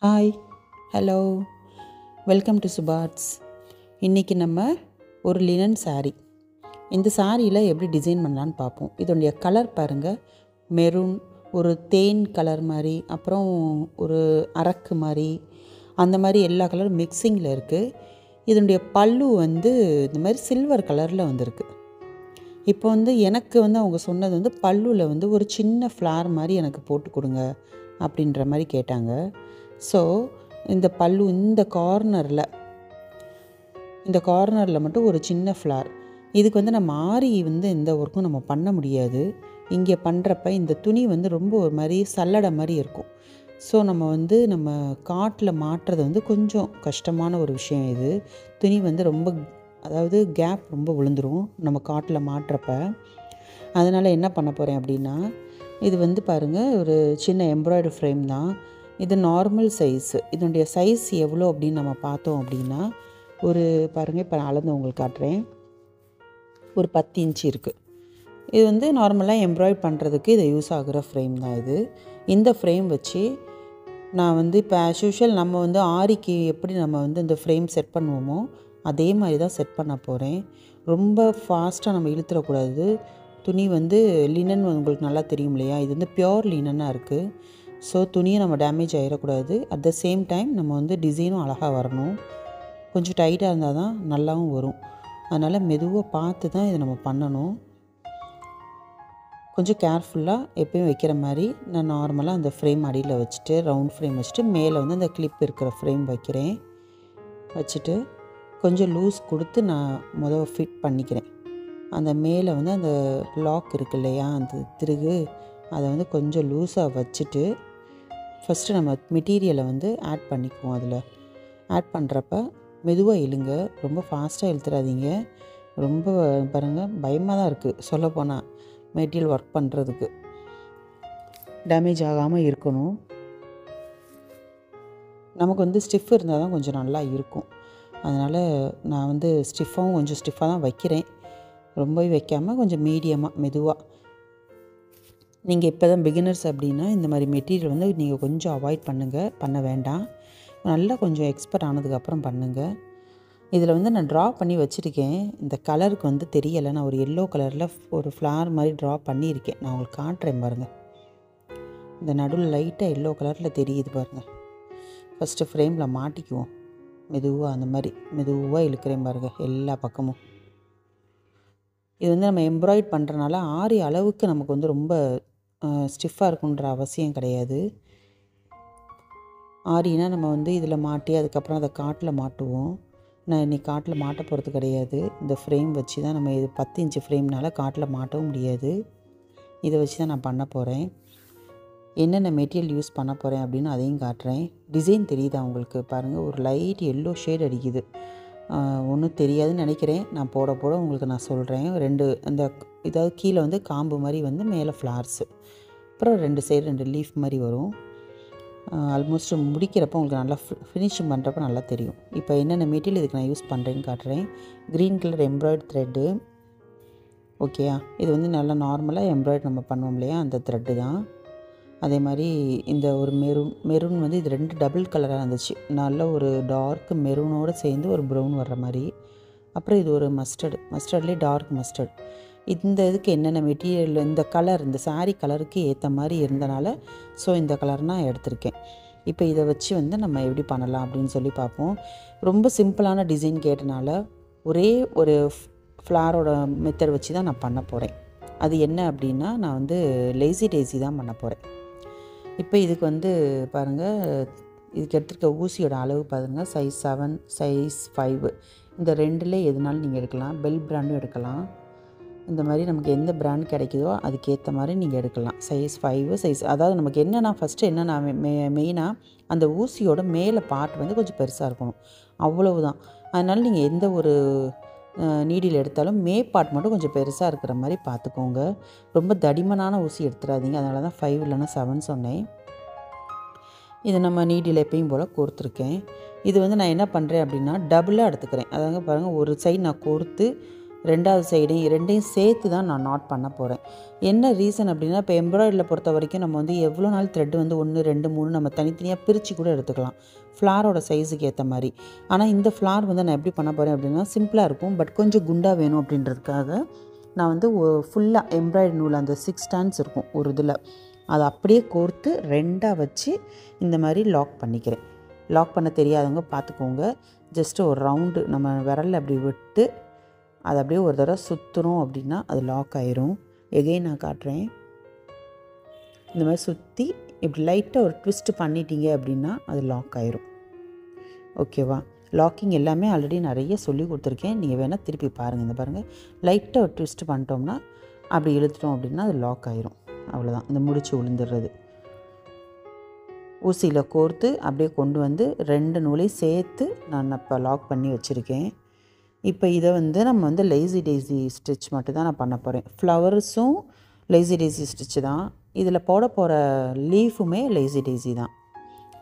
Hi, hello, welcome to சுபாட்ஸ். இன்றைக்கி நம்ம ஒரு லினன் saree. இந்த சாரியில் எப்படி டிசைன் பண்ணலான்னு பார்ப்போம். இதனுடைய கலர் பாருங்கள், மெரூன், ஒரு தேன் கலர் மாதிரி, அப்புறம் ஒரு அரக்கு மாதிரி, அந்த மாதிரி எல்லா கலரும் மிக்சிங்கில் இருக்குது. இதனுடைய பல்லு இந்த மாதிரி சில்வர் கலரில் வந்திருக்கு. இப்போ எனக்கு அவங்க சொன்னது பல்லுவில் ஒரு சின்ன ஃப்ளார் மாதிரி எனக்கு போட்டு கொடுங்க அப்படின்ற மாதிரி கேட்டாங்க. ஸோ இந்த பல்லு இந்த கார்னரில் மட்டும் ஒரு சின்ன ஃப்ளார். இதுக்கு நம்ம ஆரி எந்த ஒர்க்கும் நம்ம பண்ண முடியாது. இங்கே பண்ணுறப்ப இந்த துணி ரொம்ப ஒரு மாதிரி சல்லடை மாதிரி இருக்கும். ஸோ நம்ம காட்டில் மாட்டுறது கொஞ்சம் கஷ்டமான ஒரு விஷயம். இது துணி ரொம்ப, அதாவது கேப் ரொம்ப விழுந்துடும் நம்ம காட்டில் மாட்டுறப்ப. அதனால் என்ன பண்ண போகிறேன் அப்படின்னா, இது பாருங்கள், ஒரு சின்ன எம்ப்ராய்டரி ஃப்ரேம் தான். இது நார்மல் சைஸு. இதனுடைய சைஸ் எவ்வளோ அப்படின்னு நம்ம பார்த்தோம் அப்படின்னா, ஒரு பாருங்கள், இப்போ நான் அளந்து உங்களுக்கு காட்டுறேன். ஒரு 10 இன்ச்சு இருக்குது. இது நார்மலாக எம்ப்ராய்ட் பண்ணுறதுக்கு இது யூஸ் ஆகிற ஃப்ரேம் தான் இது. இந்த ஃப்ரேம் வச்சு நான் இப்போ ஆஸ் யூஷுவல் நம்ம ஆரிக்கு எப்படி நம்ம இந்த ஃப்ரேம் செட் பண்ணுவோமோ அதே மாதிரி தான் செட் பண்ண போகிறேன். ரொம்ப ஃபாஸ்ட்டாக நம்ம இழுத்துடக்கூடாது. துணி லினன் உங்களுக்கு நல்லா தெரியும் இல்லையா, இது பியோர் லினனாக இருக்குது. ஸோ துணியை நம்ம டேமேஜ் ஆகிடக்கூடாது. அட் த சேம் டைம் நம்ம டிசைனும் அழகாக வரணும். கொஞ்சம் டைட்டாக இருந்தால் தான் நல்லாவும் வரும். அதனால் மெதுவாக பார்த்து தான் இதை நம்ம பண்ணணும். கொஞ்சம் கேர்ஃபுல்லாக எப்பயும் வைக்கிற மாதிரி நான் நார்மலாக அந்த ஃப்ரேம் அடியில் வச்சுட்டு, ரவுண்ட் ஃப்ரேம் வச்சுட்டு, மேலே அந்த கிளிப் இருக்கிற ஃப்ரேம் வைக்கிறேன். வச்சுட்டு கொஞ்சம் லூஸ் கொடுத்து நான் ஃபிட் பண்ணிக்கிறேன். அந்த மேலே அந்த லாக் இருக்கு இல்லையா, அந்த திருகு, அதை கொஞ்சம் லூஸாக வச்சுட்டு ஃபஸ்ட்டு நம்ம மெட்டீரியலை ஆட் பண்ணிக்குவோம். அதில் ஆட் பண்ணுறப்ப மெதுவாக இழுங்க, ரொம்ப ஃபாஸ்ட்டாக இழுத்துறாதீங்க. ரொம்ப பாருங்கள், பயமாக தான் இருக்குது சொல்லப்போனால். மெட்டீரியல் ஒர்க் பண்ணுறதுக்கு டேமேஜ் ஆகாமல் இருக்கணும். நமக்கு ஸ்டிஃப் இருந்தால் தான் கொஞ்சம் நல்லா இருக்கும். அதனால் நான் ஸ்டிஃபாகவும் கொஞ்சம் ஸ்டிஃபாக தான் வைக்கிறேன். ரொம்பவே வைக்காமல் கொஞ்சம் மீடியமாக மெதுவாக. நீங்கள் இப்போ தான் பிகினர்ஸ் அப்படின்னா இந்த மாதிரி மெட்டீரியல் நீங்கள் கொஞ்சம் அவாய்ட் பண்ண வேண்டாம். நல்லா கொஞ்சம் எக்ஸ்பர்ட் ஆனதுக்கப்புறம் பண்ணுங்கள். இதில் நான் ட்ரா பண்ணி வச்சுருக்கேன். இந்த கலருக்கு தெரியலை. நான் ஒரு எல்லோ கலரில் ஒரு ஃப்ளார் மாதிரி ட்ரா பண்ணியிருக்கேன். நான் உங்களுக்கு காட்டுறேன் பாருங்கள். இந்த நடுவில் லைட்டாக எல்லோ கலரில் தெரியுது பாருங்கள். ஃபஸ்ட்டு ஃப்ரேமில் மாட்டிக்குவோம். மெதுவாக அந்த மாதிரி மெதுவாக இழுக்கிறேன் பாருங்கள் எல்லா பக்கமும். இது நம்ம எம்ப்ராய்ட் பண்ணுறனால ஆரி அளவுக்கு நமக்கு ரொம்ப ஸ்டிஃபாக இருக்குன்ற அவசியம் கிடையாது. ஆரினா நம்ம இதில் மாட்டி அதுக்கப்புறம் அதை காட்டில் மாட்டுவோம். நான் இன்றைக்கி காட்டில் மாட்ட போகிறது கிடையாது. இந்த ஃப்ரேம் வச்சு தான் நம்ம, இது 10 இன்ச்சு ஃப்ரேம்னால காட்டில் மாட்டவும் முடியாது. இதை வச்சு தான் நான் பண்ண போகிறேன். என்னென்ன மெட்டீரியல் யூஸ் பண்ண போகிறேன் அப்படின்னு அதையும் காட்டுறேன். டிசைன் தெரியுதா உங்களுக்கு பாருங்கள், ஒரு லைட் எல்லோ ஷேட் அடிக்குது. ஒன்றும் தெரியாதுன்னு நினைக்கிறேன். நான் போட உங்களுக்கு நான் சொல்கிறேன். 2 இந்த இதாவது கீழே காம்பு மாதிரி மேலே ஃப்ளார்ஸு, அப்புறம் 2 சைடு 2 லீஃப் மாதிரி வரும். ஆல்மோஸ்ட் முடிக்கிறப்போ உங்களுக்கு நல்லா ஃபினிஷிங் பண்ணுறப்ப நல்லா தெரியும். இப்போ என்னென்ன மெட்டீரியல் இதுக்கு நான் யூஸ் பண்ணுறேன்னு காட்டுறேன். Green colour embroid thread. ஓகேயா, இது நல்லா நார்மலாக எம்ப்ராய்ட் நம்ம பண்ணுவோம் இல்லையா, அந்த த்ரெட்டு தான். அதே மாதிரி இந்த ஒரு மெரூன் இது 2 டபுள் கலராக இருந்துச்சு. நல்ல ஒரு டார்க் மெரூனோடு சேர்ந்து ஒரு ப்ரௌன் வர்ற மாதிரி. அப்புறம் இது ஒரு மஸ்டர்ட்லேயே டார்க் மஸ்டர்ட். இந்த இதுக்கு என்னென்ன மெட்டீரியல், இந்த கலர், இந்த சாரீ கலருக்கு ஏற்ற மாதிரி இருந்தனால ஸோ இந்த கலர் நான் எடுத்திருக்கேன். இப்போ இதை வச்சு நம்ம எப்படி பண்ணலாம் அப்படின்னு சொல்லி பார்ப்போம். ரொம்ப சிம்பிளான டிசைன் கேட்டனால ஒரே ஒரு ஃப்ளாரோட மெத்தட் வச்சு தான் நான் பண்ண போகிறேன். அது என்ன அப்படின்னா, நான் லேசி டேசி தான் பண்ண போகிறேன். இப்போ இதுக்கு பாருங்கள், இதுக்கு எடுத்துருக்க ஊசியோட அளவு பாருங்கள், சைஸ் 7, சைஸ் 5. இந்த 2ல் எதுனாலும் நீங்கள் எடுக்கலாம். பெல் பிராண்டும் எடுக்கலாம். இந்த மாதிரி நமக்கு எந்த பிராண்ட் கிடைக்குதோ அதுக்கேற்ற மாதிரி நீங்கள் எடுக்கலாம். சைஸ் 5 சைஸ், அதாவது நமக்கு என்னென்னா ஃபஸ்ட்டு என்னென்னா மெயினாக அந்த ஊசியோட மேலே பார்ட் கொஞ்சம் பெருசாக இருக்கணும், அவ்வளவுதான். அதனால் நீங்கள் எந்த ஒரு நீடில் எடுத்தாலும் பார்ட் மட்டும் கொஞ்சம் பெருசாக இருக்கிற மாதிரி பார்த்துக்கோங்க. ரொம்ப தடிமனான ஊசி எடுத்துடாதீங்க. அதனால தான் 5 இல்லைன்னா 7 சொன்னேன். இது நம்ம நீடில் எப்பயும் போல் கோர்த்துருக்கேன். இது நான் என்ன பண்ணுறேன் அப்படின்னா, டபுளாக எடுத்துக்கிறேன். அதாங்க பாருங்கள், ஒரு சைடு நான் கோர்த்து ரெண்டாவது சைடையும் ரெண்டையும் சேர்த்து தான் நான் நாட் பண்ண போகிறேன். என்ன ரீசன் அப்படின்னா, இப்போ எம்ப்ராய்டரியில் பொறுத்த வரைக்கும் நம்ம வந்து எவ்வளோ நாள் த்ரெட் வந்து 1 2 3 நம்ம தனித்தனியாக பிரித்து கூட எடுத்துக்கலாம், ஃப்ளாரோட சைஸுக்கு ஏற்ற மாதிரி. ஆனால் இந்த ஃப்ளார் வந்து நான் எப்படி பண்ண போகிறேன் அப்படின்னா, சிம்பிளாக இருக்கும், பட் கொஞ்சம் குண்டாக வேணும் அப்படின்றதுக்காக நான் வந்து ஃபுல்லாக எம்ப்ராய்டரி நூல் அந்த 6 ஸ்டாண்ட்ஸ் இருக்கும் ஒரு இதில், அதை அப்படியே கோர்த்து 2ஆக வச்சு இந்த மாதிரி லாக் பண்ணிக்கிறேன். லாக் பண்ண தெரியாதவங்க பார்த்துக்கோங்க. ஜஸ்ட்டு ஒரு ரவுண்டு நம்ம விரலில் அப்படி விட்டு அதை அப்படியே ஒரு தடவை சுற்றுறோம் அப்படின்னா அது லாக் ஆயிரும். எகைன் நான் காட்டுறேன். இந்த மாதிரி சுற்றி இப்படி லைட்டாக ஒரு ட்விஸ்ட் பண்ணிட்டீங்க அப்படின்னா அது லாக் ஆயிரும். ஓகேவா? லாக்கிங் எல்லாமே ஆல்ரெடி நிறைய சொல்லி கொடுத்துருக்கேன், நீங்கள் வேணால் திருப்பி பாருங்கள். இந்த பாருங்கள், லைட்டாக ஒரு ட்விஸ்ட் பண்ணிட்டோம்னா அப்படி இழுத்துட்டோம் அப்படின்னா அது லாக் ஆயிரும். அவ்வளோதான், இந்த முடிச்சு விழுந்துடுறது. ஊசியில் கோர்த்து அப்படியே கொண்டு வந்து 2 நூலையும் சேர்த்து நான் இப்போ லாக் பண்ணி வச்சுருக்கேன். இப்போ இதை வந்து நம்ம வந்து லேசி டெய்ஸி ஸ்டிச் மட்டும் தான் நான் பண்ண போகிறேன். ஃப்ளவர்ஸும் லேசி டெய்ஸி ஸ்டிச்சு தான், இதில் போட போகிற லீஃபுமே லேசி டெய்ஸி தான்.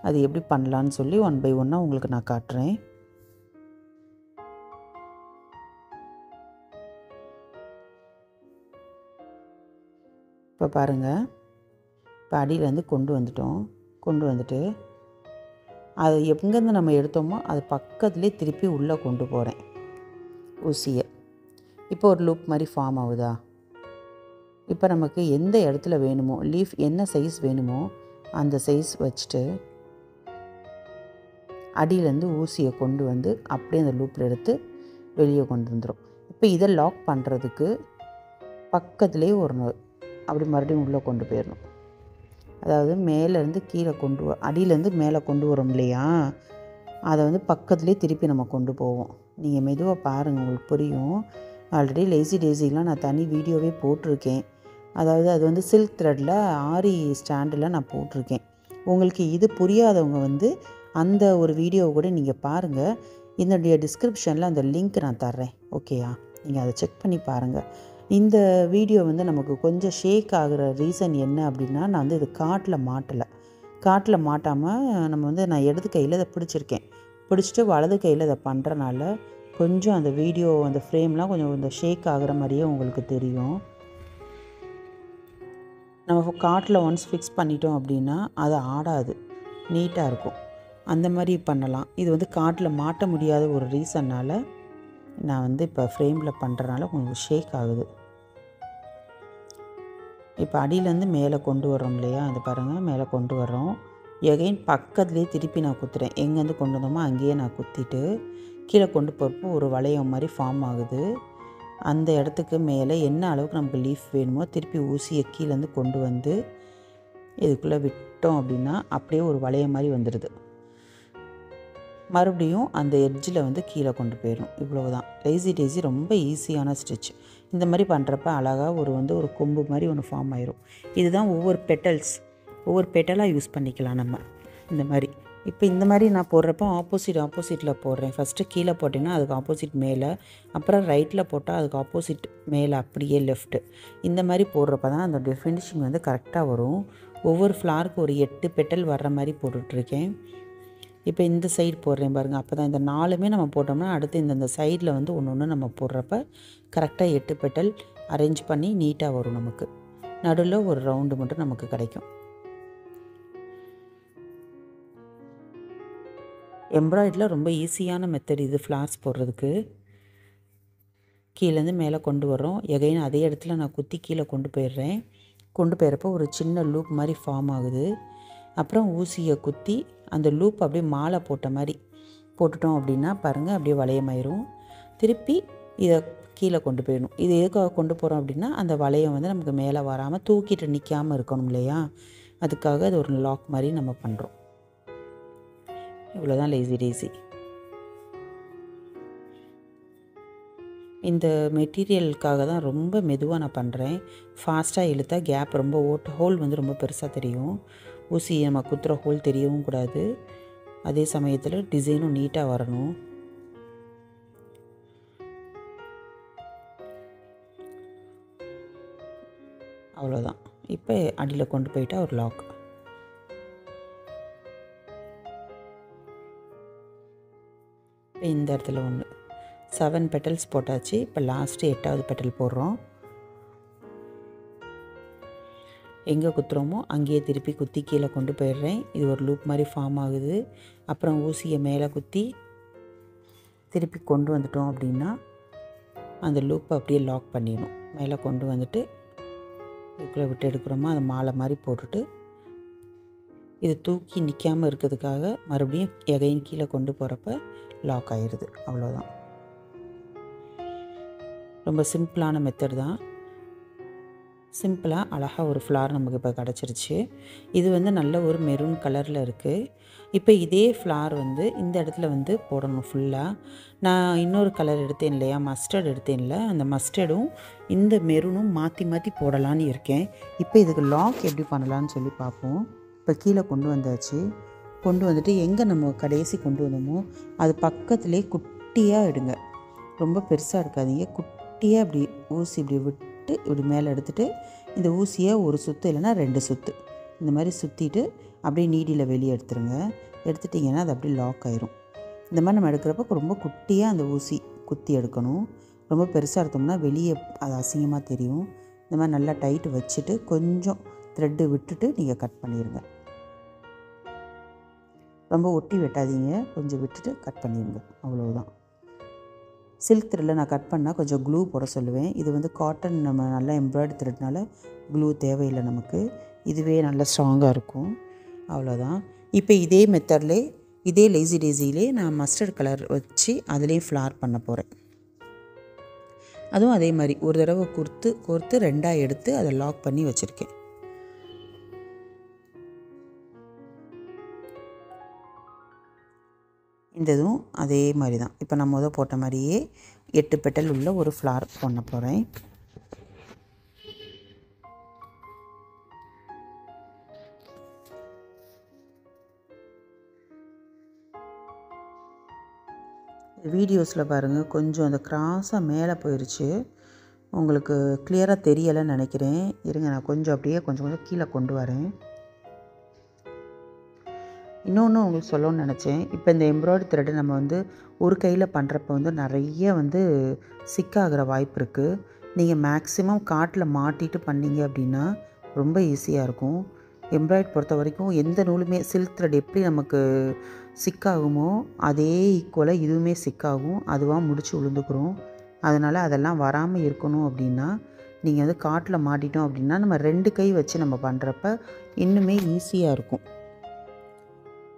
அது எப்படி பண்ணலான்னு சொல்லி 1 by 1 உங்களுக்கு நான் காட்டுறேன். இப்போ பாருங்கள், இப்போ அடியிலேருந்து கொண்டு வந்துட்டோம். கொண்டு வந்துட்டு அது எங்கேருந்து நம்ம எடுத்தோமோ அது பக்கத்துலேயே திருப்பி உள்ளே கொண்டு போகிறேன் ஊசியை. இப்போ ஒரு லூப் மாதிரி ஃபார்ம் ஆகுதா? இப்போ நமக்கு எந்த இடத்துல வேணுமோ, லீஃப் என்ன சைஸ் வேணுமோ அந்த சைஸ் வச்சுட்டு அடியிலேருந்து ஊசியை கொண்டு வந்து அப்படியே அந்த லூப்பில் எடுத்து வெளியே கொண்டு வந்துடும். இப்போ இதை லாக் பண்ணுறதுக்கு பக்கத்துலேயே ஒரு அப்படி மறுபடியும் உள்ளே கொண்டு போயிடணும். அதாவது மேலேருந்து கீழே அடியிலேருந்து மேலே கொண்டு வரோம் இல்லையா, அதை வந்து பக்கத்துலேயே திருப்பி நம்ம கொண்டு போவோம். நீங்கள் மெதுவாக பாருங்கள், உங்களுக்கு புரியும். ஆல்ரெடி லேசி டெய்ஸிலாம் நான் தனி வீடியோவே போட்டிருக்கேன். அதாவது அது வந்து சில்க் த்ரெட்டில் ஆரி ஸ்டாண்டில் நான் போட்டிருக்கேன். உங்களுக்கு இது புரியாதவங்க வந்து அந்த ஒரு வீடியோவை கூட நீங்கள் பாருங்கள். என்னுடைய டிஸ்கிரிப்ஷனில் அந்த லிங்க் நான் தர்றேன், ஓகேயா? நீங்கள் அதை செக் பண்ணி பாருங்கள். இந்த வீடியோ வந்து நமக்கு கொஞ்சம் ஷேக் ஆகிற ரீசன் என்ன அப்படின்னா, நான் வந்து இது காட்டில் மாட்டாமல் நம்ம வந்து நான் இடது கையில் இதை பிடிச்சிருக்கேன். பிடிச்சிட்டு வலது கையில் இதை பண்ணுறனால கொஞ்சம் அந்த வீடியோ அந்த ஃப்ரேம்லாம் கொஞ்சம் இந்த ஷேக் ஆகிற மாதிரியே உங்களுக்கு தெரியும். நம்ம காட்டில் ஒன்ஸ் ஃபிக்ஸ் பண்ணிட்டோம் அப்படின்னா அது ஆடாது, நீட்டாக இருக்கும். அந்த மாதிரி பண்ணலாம். இது வந்து காட்டில் மாட்ட முடியாத ஒரு ரீசன்னால் நான் வந்து இப்போ ஃப்ரேமில் பண்ணுறனால கொஞ்சம் ஷேக் ஆகுது. இப்போ அடியிலேருந்து மேலே கொண்டு வரோம் இல்லையா, அது பாருங்கள், மேலே கொண்டு வரோம். எகைன் பக்கத்துலேயே திருப்பி நான் குத்துறேன். எங்கேருந்து கொண்டு வந்தோமோ அங்கேயே நான் குத்திட்டு கீழே கொண்டு போகிறப்போ ஒரு வளையம் மாதிரி ஃபார்ம் ஆகுது. அந்த இடத்துக்கு மேலே என்ன அளவுக்கு நமக்கு லீஃப் வேணுமோ திருப்பி ஊசியை கீழேருந்து கொண்டு வந்து இதுக்குள்ளே விட்டோம் அப்படின்னா அப்படியே ஒரு வளையம் மாதிரி வந்துடுது. மறுபடியும் அந்த எட்ஜில் வந்து கீழே கொண்டு போயிடும். இவ்வளவுதான். லேசி டெய்ஸி ரொம்ப ஈஸியான ஸ்டிச். இந்த மாதிரி பண்ணுறப்ப அழகாக ஒரு கொம்பு மாதிரி ஒன்று ஃபார்ம் ஆயிரும். இதுதான் ஒவ்வொரு பெட்டலாக யூஸ் பண்ணிக்கலாம் நம்ம இந்த மாதிரி. இப்போ இந்த மாதிரி நான் போடுறப்போ ஆப்போசிட்டில் போடுறேன். ஃபஸ்ட்டு கீழே போட்டேன்னா அதுக்கு ஆப்போசிட் மேலே, அப்புறம் ரைட்டில் போட்டால் அதுக்கு ஆப்போசிட் மேலே, அப்படியே லெஃப்ட்டு. இந்த மாதிரி போடுறப்ப தான் அந்த ஃபினிஷிங் வந்து கரெக்டாக வரும். ஒவ்வொரு ஃப்ளாருக்கு ஒரு 8 பெட்டல் வர்ற மாதிரி போட்டுட்ருக்கேன். இப்போ இந்த சைடு போடுறேன் பாருங்கள். அப்போ தான் இந்த 4மே நம்ம போட்டோம்னா அடுத்து இந்த சைடில் வந்து ஒன்று நம்ம போடுறப்ப கரெக்டாக 8 பெட்டல் அரேஞ்ச் பண்ணி நீட்டாக வரும். நமக்கு நடுவில் ஒரு ரவுண்டு மட்டும் நமக்கு கிடைக்கும். எம்ப்ராய்டரியில் ரொம்ப ஈஸியான மெத்தட் இது ஃப்ளார்ஸ் போடுறதுக்கு. கீழேருந்து மேலே கொண்டு வரோம். எகைன் அதே இடத்துல நான் குத்தி கீழே கொண்டு போயிடுறேன். கொண்டு போயிடுறப்போ ஒரு சின்ன லூப் மாதிரி ஃபார்ம் ஆகுது. அப்புறம் ஊசியை குத்தி அந்த லூப் அப்படியே மாலை போட்ட மாதிரி போட்டுட்டோம் அப்படின்னா பாருங்கள், அப்படியே வளையமாயிரும். திருப்பி இதை கீழே கொண்டு போயிடணும். இது எதுக்காக கொண்டு போகிறோம் அப்படின்னா, அந்த வளையம் வந்து நமக்கு மேலே வராமல் தூக்கிட்டு நிற்காமல் இருக்கணும் இல்லையா, அதுக்காக அது ஒரு லாக் மாதிரி நம்ம பண்ணுறோம். இவ்வளோதான் லேசி டெய்ஸி. இந்த மெட்டீரியலுக்காக தான் ரொம்ப மெதுவாக நான் பண்ணுறேன். ஃபாஸ்ட்டாக இழுத்தா கேப் ரொம்ப ஹோல் வந்து ரொம்ப பெருசாக தெரியும். ஊசி நம்ம குத்துற ஹோல் தெரியவும் கூடாது. அதே சமயத்தில் டிசைனும் நீட்டாக வரணும். அவ்வளோதான். இப்போ அடியில் கொண்டு போயிட்டா ஒரு லாக். இந்த இடத்துல ஒன்று 7 பெட்டல்ஸ் போட்டாச்சு. இப்போ லாஸ்ட்டு 8வது பெட்டல் போடுறோம். எங்கே குத்துறோமோ அங்கேயே திருப்பி குத்தி கீழே கொண்டு போயிடுறேன். இது ஒரு லூப் மாதிரி ஃபார்ம் ஆகுது. அப்புறம் ஊசியை மேலே குத்தி திருப்பி கொண்டு வந்துட்டோம் அப்படின்னா அந்த லூப்பை அப்படியே லாக் பண்ணிடணும். மேலே கொண்டு வந்துட்டு இதுக்குள்ளே விட்டு எடுக்கிறோமா அதை மாலை மாதிரி போட்டுட்டு இது தூக்கி நிற்காமல் இருக்கிறதுக்காக மறுபடியும் எகைன் கீழே கொண்டு போகிறப்ப லாக் ஆகிடுது. அவ்வளோதான். ரொம்ப சிம்பிளான மெத்தட் தான். சிம்பிளாக அழகாக ஒரு ஃப்ளார் நமக்கு இப்போ கிடச்சிருச்சு. இது வந்து நல்ல ஒரு மெரூன் கலரில் இருக்குது. இப்போ இதே ஃப்ளார் வந்து இந்த இடத்துல வந்து போடணும் ஃபுல்லாக. நான் இன்னொரு கலர் எடுத்தேன் இல்லையா, மஸ்டர்ட் எடுத்தேன்ல, அந்த மஸ்டர்டும் இந்த மெரூனும் மாற்றி மாற்றி போடலான்னு இருக்கேன். இப்போ இதுக்கு லாக் எப்படி பண்ணலான்னு சொல்லி பார்ப்போம். இப்போ கீழே கொண்டு வந்தாச்சு. கொண்டு வந்துட்டு எங்கே நம்ம கடைசி கொண்டு வந்தோமோ அது பக்கத்துலேயே குட்டியாக எடுங்க. ரொம்ப பெருசாக இருக்காதீங்க. குட்டியாக இப்படி ஊசி இப்படி விட்டு இப்படி மேலே எடுத்துகிட்டு இந்த ஊசியை ஒரு சுற்று இல்லைன்னா 2 சுற்று இந்த மாதிரி சுற்றிட்டு அப்படியே நீடியில் வெளியே எடுத்துருங்க. எடுத்துட்டிங்கன்னா அது அப்படியே லாக் ஆயிரும். இந்த மாதிரி நம்ம எடுக்கிறப்ப ரொம்ப குட்டியாக அந்த ஊசி குத்தி எடுக்கணும். ரொம்ப பெருசாக எடுத்தோம்னா வெளியே அது அசிங்கமாக தெரியும். இந்த மாதிரி நல்லா டைட்டு வச்சுட்டு கொஞ்சம் த்ரெட்டு விட்டுட்டு நீங்கள் கட் பண்ணிடுங்க. ரொம்ப ஒட்டி வெட்டாதீங்க, கொஞ்சம் விட்டுட்டு கட் பண்ணிடுங்க. அவ்வளோதான். சில்க் த்ரெட்டில் நான் கட் பண்ணால் கொஞ்சம் க்ளூ போட சொல்லுவேன். இது வந்து காட்டன் நம்ம நல்லா எம்ப்ராய்டரி த்ரெட்னால க்ளூ தேவையில்லை நமக்கு. இதுவே நல்லா ஸ்ட்ராங்காக இருக்கும். அவ்வளோதான். இப்போ இதே மெத்தட்லேயே இதே லேசி டேசியிலே நான் மஸ்டர்ட் கலர் வச்சு அதுலேயும் ஃப்ளார் பண்ண போகிறேன். அதுவும் அதே மாதிரி ஒரு தடவை கோர்த்து 2ஆக எடுத்து அதை லாக் பண்ணி வச்சுருக்கேன். இந்த இதுவும் அதே மாதிரி தான். இப்போ நான் போட்ட மாதிரியே 8 பெட்டல் உள்ள ஒரு ஃப்ளார் பண்ண போகிறேன். வீடியோஸில் பாருங்கள் கொஞ்சம் அந்த கிராஸாக மேலே போயிடுச்சு. உங்களுக்கு கிளியராக தெரியலைன்னு நினைக்கிறேன். இருங்க, நான் கொஞ்சம் அப்படியே கொஞ்சம் கீழே கொண்டு வரேன். இன்னொன்று உங்களுக்கு சொல்லணும்னு நினச்சேன். இப்போ இந்த எம்ப்ராய்டரி த்ரெட்டு நம்ம வந்து ஒரு கையில் பண்ணுறப்ப வந்து நிறைய வந்து சிக்காகிற வாய்ப்பு இருக்குது. நீங்கள் மேக்ஸிமம் காட்டில் மாட்டிட்டு பண்ணிங்க அப்படின்னா ரொம்ப ஈஸியாக இருக்கும். எம்ப்ராய்டரி பொறுத்த வரைக்கும் எந்த நூலுமே சில்க் த்ரெட் எப்படி நமக்கு சிக்காகுமோ அதே ஈக்குவலாக இதுவுமே சிக்காகும். அதுவாக முடிச்சு விழுந்துக்கிறோம். அதனால் அதெல்லாம் வராமல் இருக்கணும் அப்படின்னா நீங்கள் வந்து காட்டில் மாட்டிட்டோம் அப்படின்னா நம்ம 2 கை வச்சு நம்ம பண்ணுறப்ப இன்னுமே ஈஸியாக இருக்கும்.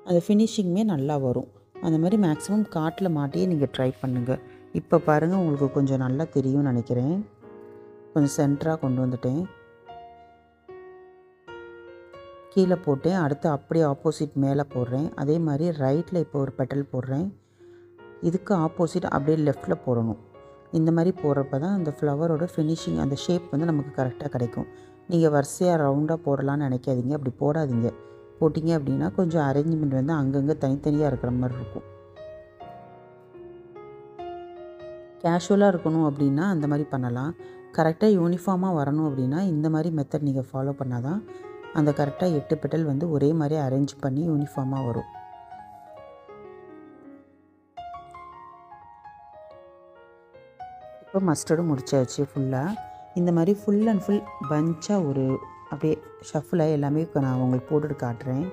அந்த ஃபினிஷிங்குமே நல்லா வரும். அந்த மாதிரி மேக்ஸிமம் காட்டில் மாட்டியே நீங்கள் ட்ரை பண்ணுங்கள். இப்போ பாருங்கள், உங்களுக்கு கொஞ்சம் நல்லா தெரியும்னு நினைக்கிறேன். கொஞ்சம் சென்டராக கொண்டு வந்துட்டேன். கீழே போட்டேன். அடுத்து அப்படியே ஆப்போசிட் மேலே போடுறேன். அதே மாதிரி ரைட்டில் இப்போ ஒரு பெட்டல் போடுறேன். இதுக்கு ஆப்போசிட் அப்படியே லெஃப்டில் போடணும். இந்த மாதிரி போடுறப்ப தான் அந்த ஃப்ளவரோட ஃபினிஷிங் அந்த ஷேப் வந்து நமக்கு கரெக்டாக கிடைக்கும். நீங்கள் வரிசையாக ரவுண்டாக போடலான்னு நினைக்காதீங்க. அப்படி போடாதீங்க. போட்டிங்க அப்படின்னா கொஞ்சம் அரேஞ்ச்மெண்ட் வந்து அங்கங்கே தனித்தனியாக இருக்கிற மாதிரி இருக்கும். கேஷுவலாக இருக்கணும் அப்படின்னா அந்த மாதிரி பண்ணலாம். கரெக்டாக யூனிஃபார்மாக வரணும் அப்படின்னா இந்த மாதிரி மெத்தட் நீங்கள் ஃபாலோ பண்ணால் தான் அந்த கரெக்டாக 8 பெட்டல் வந்து ஒரே மாதிரி அரேஞ்ச் பண்ணி யூனிஃபார்மாக வரும். இப்போ மஸ்டர்டும் முடிச்சாச்சு ஃபுல்லாக. இந்த மாதிரி ஃபுல் அண்ட் ஃபுல் பஞ்சாக ஒரு அப்படியே ஷஃபில் எல்லாமே நான் உங்களுக்கு போட்டுட்டு காட்டுறேன்.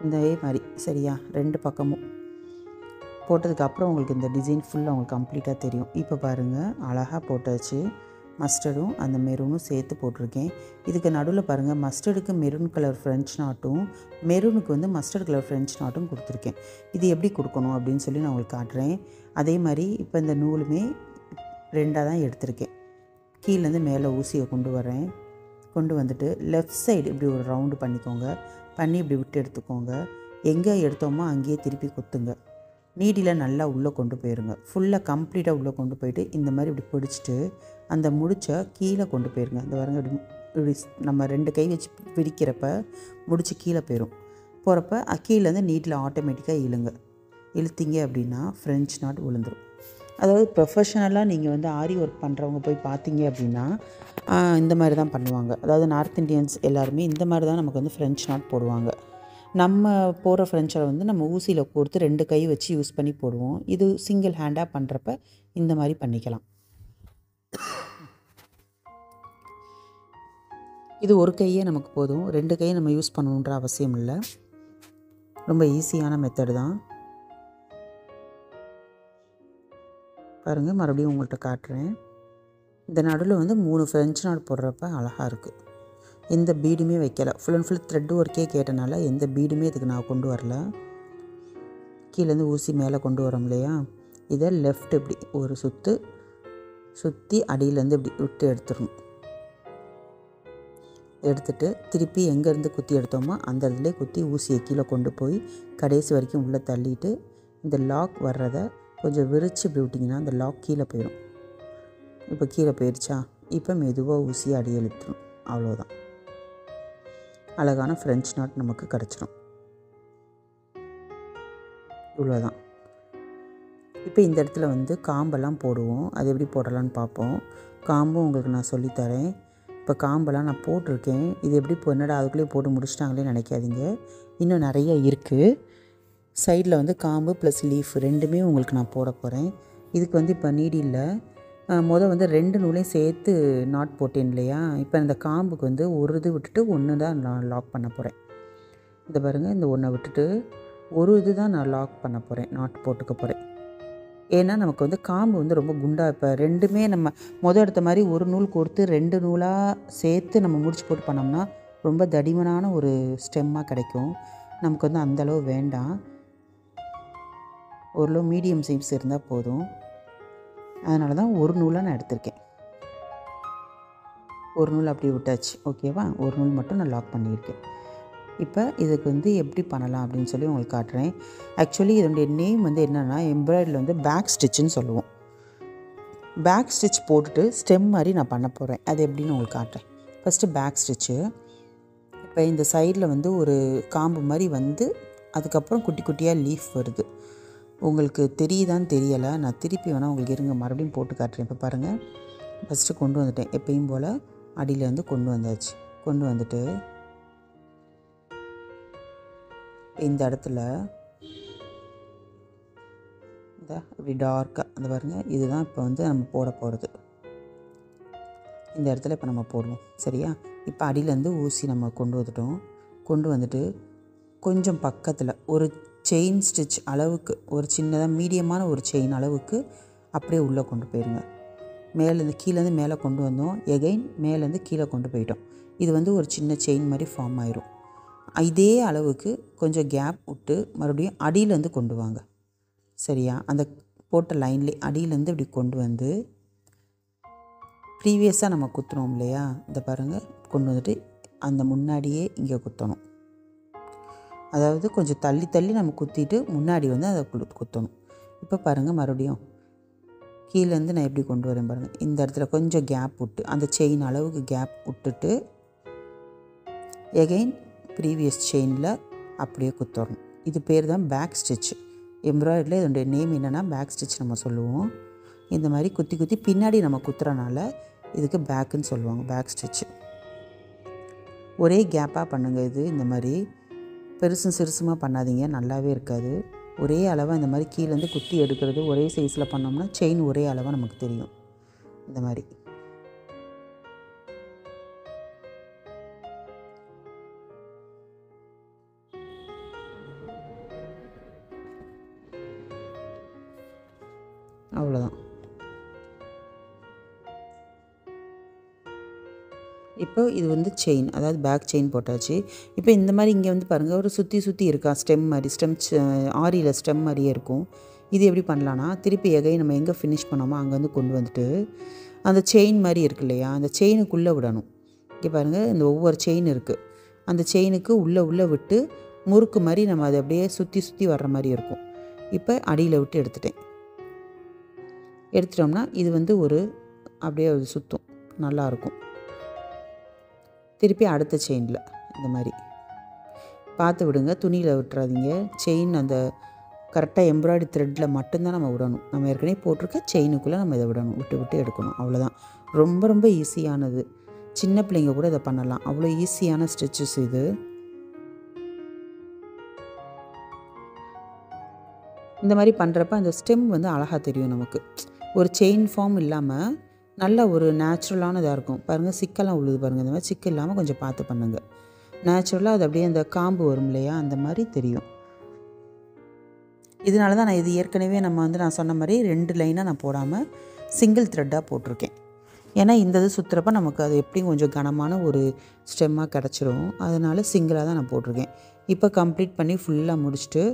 இந்த மாதிரி சரியா 2 பக்கமும் போட்டதுக்கப்புறம் உங்களுக்கு இந்த டிசைன் ஃபுல்லாக உங்களுக்கு கம்ப்ளீட்டாக தெரியும். இப்போ பாருங்கள், அழகாக போட்டாச்சு. மஸ்டர்டும் அந்த மெரூனும் சேர்த்து போட்டிருக்கேன். இதுக்கு நடுவில் பாருங்கள், மஸ்டர்டுக்கு மெரூன் கலர் ஃப்ரெஞ்ச் நாட்டும் மெரூனுக்கு வந்து மஸ்டர்ட் கலர் ஃப்ரெஞ்ச் நாட்டும் கொடுத்துருக்கேன். இது எப்படி கொடுக்கணும் அப்படின்னு சொல்லி நான் உங்களுக்கு காட்டுறேன். அதே மாதிரி இப்போ இந்த நூலுமே 2ஆக தான் எடுத்திருக்கேன். கீழேருந்து மேலே ஊசியை கொண்டு வரேன். கொண்டு வந்துட்டு லெஃப்ட் சைடு இப்படி ஒரு ரவுண்டு பண்ணிக்கோங்க. பண்ணி இப்படி விட்டு எடுத்துக்கோங்க. எங்கே எடுத்தோமோ அங்கேயே திருப்பி குத்துங்க. நீடியில் நல்லா உள்ளே கொண்டு போயிருங்க. ஃபுல்லாக கம்ப்ளீட்டாக உள்ளே கொண்டு போயிட்டு இந்த மாதிரி இப்படி பிடிச்சிட்டு அந்த முடிச்சை கீழே கொண்டு போயிருங்க. இந்த வரங்க இப்படி நம்ம 2 கை வச்சு பிடிக்கிறப்ப முடிச்சு கீழே போயிடும். போகிறப்ப கீழேருந்து நீட்டில் ஆட்டோமேட்டிக்காக இழுத்தீங்க அப்படின்னா ஃப்ரெஞ்ச் நாட் விழுந்துடும். அதாவது ப்ரொஃபஷ்னலாக நீங்கள் வந்து ஆரி ஒர்க் பண்ணுறவங்க போய் பார்த்தீங்க அப்படின்னா இந்த மாதிரி தான் பண்ணுவாங்க. அதாவது நார்த் இண்டியன்ஸ் எல்லாருமே இந்த மாதிரி தான் நமக்கு வந்து ஃப்ரெஞ்ச் நாட் போடுவாங்க. நம்ம போடுற ஃப்ரெஞ்சில் வந்து நம்ம ஊசியில் கோர்த்து 2 கை வச்சு யூஸ் பண்ணி போடுவோம். இது சிங்கிள் ஹேண்டாக பண்ணுறப்ப இந்த மாதிரி பண்ணிக்கலாம். இது ஒரு கையே நமக்கு போதும், 2 கையை நம்ம யூஸ் பண்ணணுன்ற அவசியம் இல்லை. ரொம்ப ஈஸியான மெத்தடு தான். பாருங்கள், மறுபடியும் உங்கள்கிட்ட காட்டுறேன். இந்த நடுவில் வந்து 3 ஃப்ரெஞ்ச் நாட் போடுறப்ப அழகாக இருக்குது. எந்த பீடுமே வைக்கலை. ஃபுல் அண்ட் ஃபுல் த்ரெட் ஒர்க்கே கேட்டனால எந்த பீடுமே இதுக்கு நான் கொண்டு வரல. கீழேருந்து ஊசி மேலே கொண்டு வரோம் இல்லையா, இதை லெஃப்ட் இப்படி ஒரு சுற்றி அடியிலேருந்து இப்படி விட்டு எடுத்துடணும். எடுத்துட்டு திருப்பி எங்கேருந்து குத்தி எடுத்தோமோ அந்த இடத்துல குத்தி ஊசியை கீழே கொண்டு போய் கடைசி வரைக்கும் உள்ளே தள்ளிட்டு இந்த லாக் வர்றதை கொஞ்சம் விரித்து இப்படி விட்டிங்கன்னா அந்த லாக் கீழே போயிடும். இப்போ கீழே போயிடுச்சா, இப்போ மெதுவாக ஊசியை அடி இழுத்துடும். அவ்வளோதான், அழகான ஃப்ரெஞ்ச் நாட் நமக்கு கிடச்சிடும். இவ்வளோதான். இப்போ இந்த இடத்துல வந்து காம்பெல்லாம் போடுவோம். அது எப்படி போடலான்னு பார்ப்போம். காம்பும் உங்களுக்கு நான் சொல்லித்தரேன். இப்போ காம்பெல்லாம் நான் போட்டிருக்கேன். இது எப்படி என்னடா அதுக்குள்ளேயே போட்டு முடிச்சிட்டாங்களே நினைக்காதீங்க, இன்னும் நிறைய இருக்குது. சைடில் வந்து காம்பு ப்ளஸ் லீஃப் ரெண்டுமே உங்களுக்கு நான் போட போகிறேன். இதுக்கு வந்து இப்போ நீடியில் வந்து 2 நூலையும் சேர்த்து நாட் போட்டேன் இல்லையா, இப்போ இந்த காம்புக்கு வந்து ஒரு இது விட்டுட்டு ஒன்று தான் நான் லாக் பண்ண போகிறேன். இதை பாருங்கள், இந்த ஒன்றை விட்டுட்டு ஒரு இது தான் நான் லாக் பண்ண போகிறேன், நாட் போட்டுக்க போகிறேன். ஏன்னா நமக்கு வந்து காம்பு வந்து ரொம்ப குண்டாக, இப்போ ரெண்டுமே நம்ம எடுத்த மாதிரி ஒரு நூல் கொடுத்து 2 நூலாக சேர்த்து நம்ம முடிச்சு போட்டு பண்ணோம்னா ரொம்ப தடிமனான ஒரு ஸ்டெம்மாக கிடைக்கும். நமக்கு வந்து அந்தளவு வேண்டாம், ஓரளவு மீடியம் சைஸ் இருந்தால் போதும். அதனால தான் ஒரு நூலாக நான் எடுத்திருக்கேன். ஒரு நூல் அப்படி விட்டாச்சு, ஓகேவா? ஒரு நூல் மட்டும் நான் லாக் பண்ணியிருக்கேன். இப்போ இதுக்கு வந்து எப்படி பண்ணலாம் அப்படின்னு சொல்லி உங்களுக்கு காட்டுறேன். ஆக்சுவலி இதனுடைய நேம் வந்து என்னென்னா, எம்ப்ராய்டரியில் வந்து பேக் ஸ்டிச்சுன்னு சொல்லுவோம். பேக் ஸ்டிச் போட்டுட்டு ஸ்டெம் மாதிரி நான் பண்ண போகிறேன். அது எப்படின்னு உங்களுக்கு காட்டுறேன். First back stitch. இப்போ இந்த சைடில் வந்து ஒரு காம்பு மாதிரி வந்து அதுக்கப்புறம் குட்டி குட்டியாக லீஃப் வருது. உங்களுக்கு தெரியுதான்னு தெரியலை, நான் திருப்பி வேணால் உங்களுக்கு இருங்க மறுபடியும் போட்டு காட்டுறேன். இப்போ பாருங்கள், ஃபஸ்ட்டு கொண்டு வந்துட்டேன். எப்பயும் போல் அடியிலேருந்து கொண்டு வந்தாச்சு. கொண்டு வந்துட்டு இந்த இடத்துல இப்படி டார்க்காக அந்த பாருங்கள், இதுதான் இப்போ வந்து நம்ம போட போகிறது. இந்த இடத்துல இப்போ நம்ம போடுவோம், சரியா? இப்போ அடியிலேருந்து ஊசி நம்ம கொண்டு வந்துட்டோம். கொண்டு வந்துட்டு கொஞ்சம் பக்கத்தில் ஒரு செயின் ஸ்டிச் அளவுக்கு, ஒரு சின்னதாக மீடியமான ஒரு செயின் அளவுக்கு அப்படியே உள்ளே கொண்டு போயிருங்க. மேலேருந்து கீழேருந்து மேலே கொண்டு வந்தோம், எகைன் மேலேருந்து கீழே கொண்டு போயிட்டோம். இது வந்து ஒரு சின்ன செயின் மாதிரி ஃபார்ம் ஆயிரும். இதே அளவுக்கு கொஞ்சம் கேப் விட்டு மறுபடியும் அடியிலேருந்து கொண்டு வாங்க, சரியா? அந்த போட்ட லைன்லேயே அடியிலேருந்து இப்படி கொண்டு வந்து ப்ரீவியஸாக நம்ம குத்துறோம் இல்லையா, இந்த பாருங்கள், கொண்டு வந்துட்டு அந்த முன்னாடியே இங்கே குத்தணும். அதாவது கொஞ்சம் தள்ளி தள்ளி நம்ம குத்திட்டு முன்னாடி வந்து அதை குத்தணும். இப்போ பாருங்கள், மறுபடியும் கீழேருந்து நான் எப்படி கொண்டு வரேன் பாருங்கள். இந்த இடத்துல கொஞ்சம் கேப் விட்டு அந்த செயின் அளவுக்கு கேப் விட்டுட்டு எகைன் ப்ரீவியஸ் செயினில் அப்படியே குத்தரணும். இது பேர் தான் பேக் ஸ்டிச். எம்ப்ராய்டரியில் இதனுடைய நேம் என்னென்னா பேக் ஸ்டிச் நம்ம சொல்லுவோம். இந்த மாதிரி குத்தி குத்தி பின்னாடி நம்ம குத்துறனால இதுக்கு பேக்குன்னு சொல்லுவாங்க, பேக் ஸ்டிச்சு. ஒரே கேப்பாக பண்ணுங்கள். இது இந்த மாதிரி பெருசும் சிறுசுமாக பண்ணாதீங்க, நல்லாவே இருக்காது. ஒரே அளவாக இந்த மாதிரி கீழேருந்து குத்தி எடுக்கிறது ஒரே சைஸில் பண்ணோம்னா செயின் ஒரே அளவாக நமக்கு தெரியும். இந்த மாதிரி அவ்வளோதான். இப்போ இது வந்து செயின், அதாவது பேக் செயின் போட்டாச்சு. இப்போ இந்த மாதிரி இங்கே வந்து பாருங்கள், ஒரு சுற்றி இருக்கா ஸ்டெம் மாதிரி, ஆரியில் ஸ்டெம் மாதிரியே இருக்கும். இது எப்படி பண்ணலான்னா, திருப்பி நம்ம எங்கே ஃபினிஷ் பண்ணோமோ அங்கே வந்து கொண்டு வந்துட்டு அந்த செயின் மாதிரி இருக்கு இல்லையா, அந்த செயினுக்குள்ளே விடணும். இங்கே பாருங்கள், இந்த ஒவ்வொரு செயின் இருக்குது, அந்த செயினுக்கு உள்ளே விட்டு முறுக்கு மாதிரி நம்ம அதை அப்படியே சுற்றி வர்ற மாதிரி இருக்கும். இப்போ அடியில் விட்டு எடுத்துட்டோம்னா இது வந்து அப்படியே சுற்றும், நல்லாயிருக்கும். திருப்பி அடுத்த செயினில் இந்த மாதிரி பார்த்து விடுங்க, துணியில் விட்டுறாதீங்க. செயின் அந்த கரெக்டாக எம்ப்ராய்டரி த்ரெட்டில் மட்டும்தான் நம்ம விடணும். நம்ம ஏற்கனவே போட்டிருக்க செயினுக்குள்ளே நம்ம இதை விடணும், விட்டு எடுக்கணும். அவ்வளோதான். ரொம்ப ரொம்ப ஈஸியானது. சின்ன பிள்ளைங்க கூட இதை பண்ணலாம், அவ்வளோ ஈஸியான ஸ்டிச்சஸ் இது. இந்த மாதிரி பண்ணுறப்ப அந்த ஸ்டெம் வந்து அழகாக தெரியும் நமக்கு. ஒரு செயின் ஃபார்ம் இல்லாமல் நல்ல ஒரு நேச்சுரலானதாக இருக்கும். பாருங்கள் சிக்கெல்லாம் உழுது பாருங்கள். இந்த மாதிரி சிக்கு இல்லாமல் கொஞ்சம் பார்த்து பண்ணுங்கள். நேச்சுரலாக அது அப்படியே அந்த காம்பு வரும் இல்லையா, அந்த மாதிரி தெரியும். இதனால தான் நான் இது ஏற்கனவே நான் சொன்ன மாதிரி 2 லைனாக நான் போடாமல் சிங்கிள் த்ரெட்டாக போட்டிருக்கேன். ஏன்னா இந்த இது சுற்றுறப்ப நமக்கு அது எப்படியும் கொஞ்சம் கனமான ஒரு ஸ்டெம்மாக கிடச்சிரும். அதனால் சிங்கிளாக தான் நான் போட்டிருக்கேன். இப்போ கம்ப்ளீட் பண்ணி ஃபுல்லாக முடிச்சுட்டு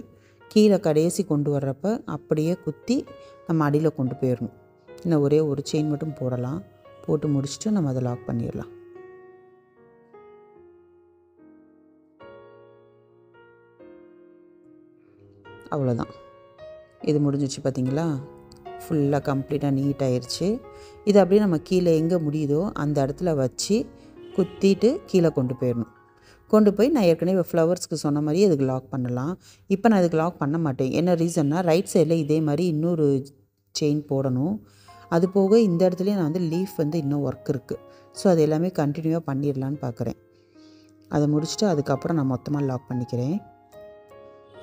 கீழே கடைசி கொண்டு வர்றப்ப அப்படியே குத்தி நம்ம அடியில் கொண்டு போயிடணும். இன்னும் ஒரே ஒரு செயின் மட்டும் போடலாம். போட்டு முடிச்சுட்டு நம்ம அதை லாக் பண்ணிடலாம். அவ்வளோதான், இது முடிஞ்சிச்சு பார்த்தீங்களா. ஃபுல்லாக கம்ப்ளீட்டாக நீட் ஆயிடுச்சு. இது அப்படியே நம்ம கீழே எங்கே முடியுதோ அந்த இடத்துல வச்சு குத்திட்டு கீழே கொண்டு போயிடணும். கொண்டு போய் நான் ஏற்கனவே ஃப்ளவர்ஸ்க்கு சொன்ன மாதிரி அதுக்கு லாக் பண்ணலாம். இப்போ நான் இதுக்கு லாக் பண்ண மாட்டேன். என்ன ரீசன்னா, ரைட் சைடில் இதே மாதிரி இன்னொரு செயின் போடணும். அது போக இந்த இடத்துலையும் நான் வந்து லீஃப் வந்து இன்னும் ஒர்க் இருக்குது. ஸோ அது எல்லாமே கண்டினியூவாக பண்ணிடலான்னு பார்க்குறேன். அதை முடிச்சுட்டு அதுக்கப்புறம் நான் மொத்தமாக லாக் பண்ணிக்கிறேன்.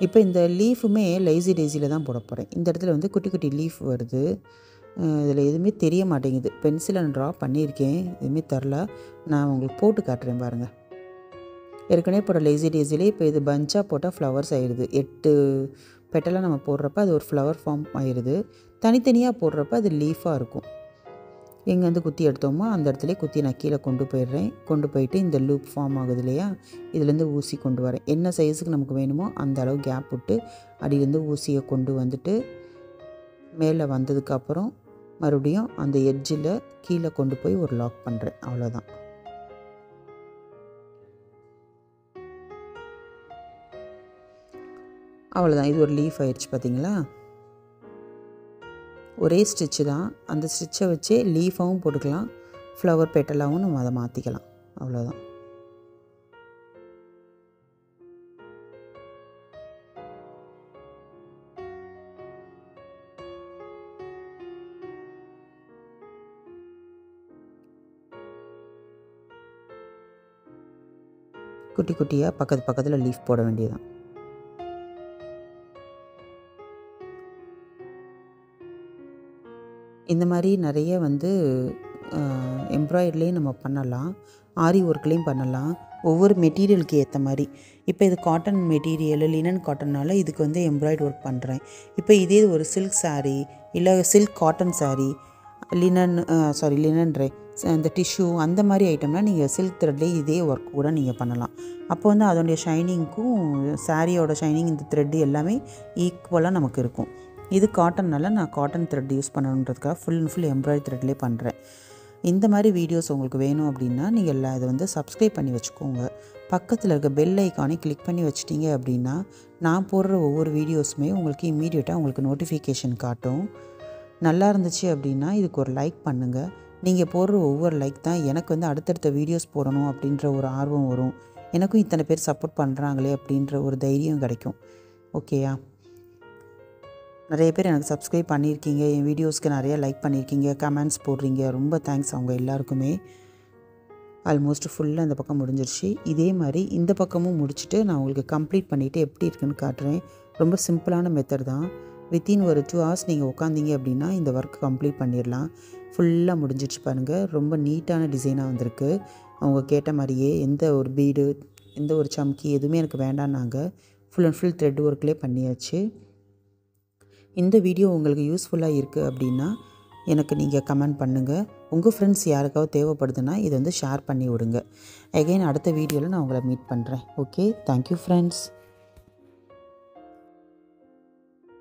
இப்போ இந்த லீஃபுமே லேசி டேஸியில் தான் போட போகிறேன். இந்த இடத்துல வந்து குட்டி குட்டி லீஃப் வருது. இதில் எதுவுமே தெரிய மாட்டேங்குது. பென்சிலை நான் ட்ரா பண்ணியிருக்கேன், எதுவுமே தெரில. நான் உங்களுக்கு போட்டு காட்டுறேன் பாருங்கள். ஏற்கனவே போட்ட லேசி டேஸிலே இப்போ இது பஞ்சாக போட்டால் ஃப்ளவர்ஸ் ஆயிடுது. 8 பெட்டலாக நம்ம போடுறப்ப அது ஒரு ஃப்ளவர் ஃபார்ம் ஆயிடுது. தனித்தனியாக போடுறப்ப அது லீஃபாக இருக்கும். எங்கேருந்து குத்தி எடுத்தோமோ அந்த இடத்துல குத்தி நான் கீழே கொண்டு போயிடுறேன். கொண்டு போயிட்டு இந்த லூப் ஃபார்ம் ஆகுது இல்லையா, இதுலேருந்து ஊசி கொண்டு வரேன். என்ன சைஸுக்கு நமக்கு வேணுமோ அந்த அளவு கேப் விட்டு அடியிலேருந்து ஊசியை கொண்டு வந்துட்டு மேலே வந்ததுக்கப்புறம் மறுபடியும் அந்த எட்ஜில் கீழே கொண்டு போய் ஒரு லாக் பண்ணுறேன். அவ்வளோதான். அவ்வளோதான், இது ஒரு லீஃப் ஆயிடுச்சு பார்த்தீங்களா. ஒரே ஸ்டிச்சு தான். அந்த ஸ்டிச்சை வச்சே லீஃபாகவும் போட்டுக்கலாம், ஃப்ளவர் பெட்டலாகவும் நம்ம அதை மாற்றிக்கலாம். அவ்வளோதான். குட்டி குட்டியாக பக்கத்தில் லீஃப் போட வேண்டியதுதான். இந்த மாதிரி நிறைய வந்து எம்ப்ராய்டரிலையும் நம்ம பண்ணலாம், ஆரி ஒர்க்லேயும் பண்ணலாம், ஒவ்வொரு மெட்டீரியலுக்கு ஏற்ற மாதிரி. இப்போ இது காட்டன் மெட்டீரியல், லினன் காட்டன்னால் இதுக்கு வந்து எம்ப்ராய்டரி ஒர்க் பண்ணுறேன். இப்போ இதே ஒரு சில்க் சாரீ இல்லை சில்க் காட்டன் சாரீ, லினன்றே இந்த டிஷ்யூ அந்த மாதிரி ஐட்டம்னால் நீங்கள் சில்க் த்ரெட்லேயே இதே ஒர்க் கூட நீங்கள் பண்ணலாம். அப்போ வந்து அதனுடைய ஷைனிங்க்கும் சாரியோட ஷைனிங் இந்த த்ரெட்டு எல்லாமே ஈக்குவலாக நமக்கு இருக்கும். இது காட்டன்னால் நான் காட்டன் த்ரெட் யூஸ் பண்ணணுன்றதுக்காக ஃபுல் அண்ட் ஃபுல் எம்ப்ராய்டரி த்ரெட்லேயே பண்ணுறேன். இந்த மாதிரி வீடியோஸ் உங்களுக்கு வேணும் அப்படின்னா நீங்கள் எல்லாம் இதை வந்து சப்ஸ்கிரைப் பண்ணி வச்சுக்கோங்க. பக்கத்தில் இருக்க பெல் ஐக்கானே கிளிக் பண்ணி வச்சிட்டிங்க அப்படின்னா நான் போடுற ஒவ்வொரு வீடியோஸுமே உங்களுக்கு இம்மீடியட்டாக உங்களுக்கு நோட்டிஃபிகேஷன் காட்டும். நல்லா இருந்துச்சு அப்படின்னா இதுக்கு ஒரு லைக் பண்ணுங்கள். நீங்கள் போடுற ஒவ்வொரு லைக் தான் எனக்கு வந்து அடுத்தடுத்த வீடியோஸ் போடணும் அப்படின்ற ஒரு ஆர்வம் வரும். எனக்கும் இத்தனை பேர் சப்போர்ட் பண்ணுறாங்களே அப்படின்ற ஒரு தைரியம் கிடைக்கும். ஓகேயா? நிறைய பேர் எனக்கு சப்ஸ்கிரைப் பண்ணியிருக்கீங்க, என் வீடியோஸ்க்கு நிறைய லைக் பண்ணியிருக்கீங்க, கமெண்ட்ஸ் போடுறீங்க. ரொம்ப தேங்க்ஸ் அவங்க எல்லாருக்குமே. ஆல்மோஸ்ட் ஃபுல்லாக இந்த பக்கம் முடிஞ்சிருச்சு. இதே மாதிரி இந்த பக்கமும் முடிச்சுட்டு நான் உங்களுக்கு கம்ப்ளீட் பண்ணிவிட்டு எப்படி இருக்குன்னு காட்டுறேன். ரொம்ப சிம்பிளான மெத்தட் தான். வித்தின் ஒரு 2 hours நீங்கள் உட்காந்திங்க அப்படின்னா இந்த ஒர்க் கம்ப்ளீட் பண்ணிடலாம். ஃபுல்லாக முடிஞ்சிடுச்சு பாருங்கள். ரொம்ப நீட்டான டிசைனாக வந்திருக்கு. அவங்க கேட்ட மாதிரியே எந்த ஒரு பீடு, எந்த ஒரு சம்கி எதுவுமே எனக்கு வேண்டான்னாங்க. ஃபுல் அண்ட் ஃபுல் த்ரெட் ஒர்க்லேயே பண்ணியாச்சு. இந்த வீடியோ உங்களுக்கு யூஸ்ஃபுல்லாக இருக்குது அப்படின்னா எனக்கு நீங்கள் கமெண்ட் பண்ணுங்கள். உங்கள் ஃப்ரெண்ட்ஸ் யாருக்காவது தேவைப்படுதுன்னா இதை வந்து ஷேர் பண்ணி விடுங்க. அகைன் அடுத்த வீடியோவில் நான் உங்களை மீட் பண்ணுறேன். Okay, thank you friends.